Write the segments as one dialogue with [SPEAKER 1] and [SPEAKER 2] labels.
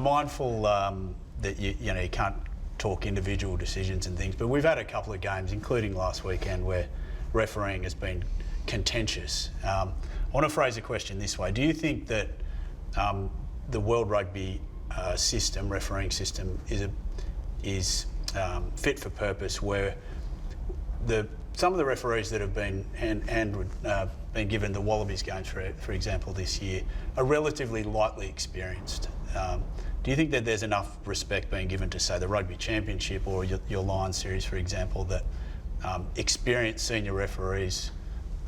[SPEAKER 1] mindful that you can't talk individual decisions and things, but we've had a couple of games, including last weekend, where refereeing has been contentious. I want to phrase a question this way: do you think that the World Rugby refereeing system, is fit for purpose, where some of the referees that have been been given the Wallabies games, for example, this year, are relatively lightly experienced? Do you think that there's enough respect being given to, say, the Rugby Championship or your Lions series, for example, that experienced senior referees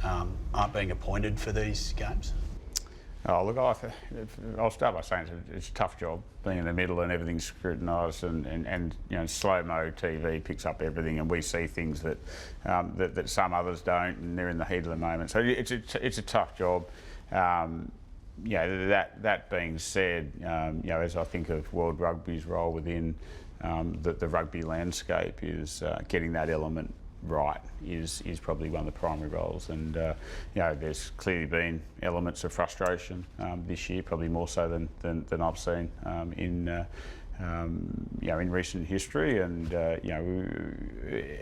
[SPEAKER 1] aren't being appointed for these games?
[SPEAKER 2] Oh, look, I'll start by saying it's a tough job being in the middle and everything's scrutinised, and slow-mo TV picks up everything, and we see things that that some others don't, and they're in the heat of the moment. So it's a tough job. That being said, as I think of World Rugby's role within the rugby landscape, is getting that element right is probably one of the primary roles, and there's clearly been elements of frustration this year, probably more so than I've seen in recent history, and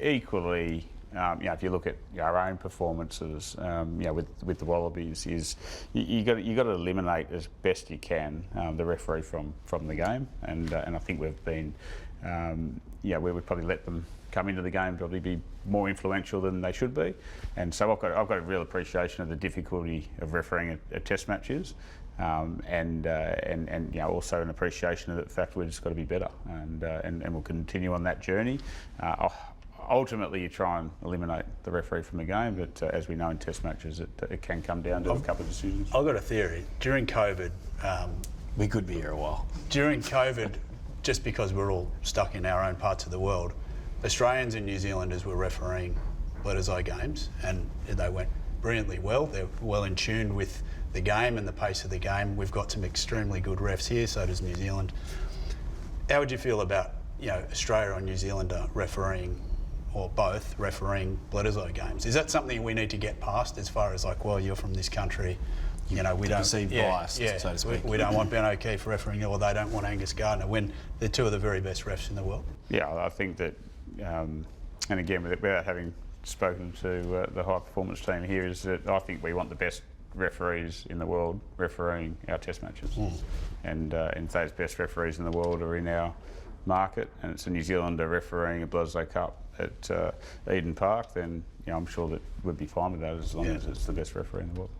[SPEAKER 2] equally. If you look at our own performances, with the Wallabies, is you got to eliminate as best you can the referee from the game, and I think we've been, we would probably let them come into the game, probably be more influential than they should be, and so I've got a real appreciation of the difficulty of refereeing at Test matches, and also an appreciation of the fact we've just got to be better, and we'll continue on that journey. Ultimately, you try and eliminate the referee from the game, but as we know in Test matches, it can come down to a couple of decisions.
[SPEAKER 1] I've got a theory. During COVID,
[SPEAKER 3] we could be here a while.
[SPEAKER 1] During COVID, just because we're all stuck in our own parts of the world, Australians and New Zealanders were refereeing Bledisloe games, and they went brilliantly well. They're well in tune with the game and the pace of the game. We've got some extremely good refs here, so does New Zealand. How would you feel about Australia or New Zealand refereeing, or both, refereeing Bledisloe games? Is that something we need to get past, as far as you're from this country, we don't
[SPEAKER 3] perceive bias, so to speak.
[SPEAKER 1] We don't want Ben O'Keefe refereeing, or they don't want Angus Gardner, when they're two of the very best refs in the world.
[SPEAKER 2] Yeah, I think that, and again, without having spoken to the high performance team here, is that I think we want the best referees in the world refereeing our Test matches, and those best referees in the world are in our market, and it's a New Zealander refereeing a Bledisloe Cup at Eden Park, then I'm sure that we'd be fine with that, as long as it's the best referee in the world.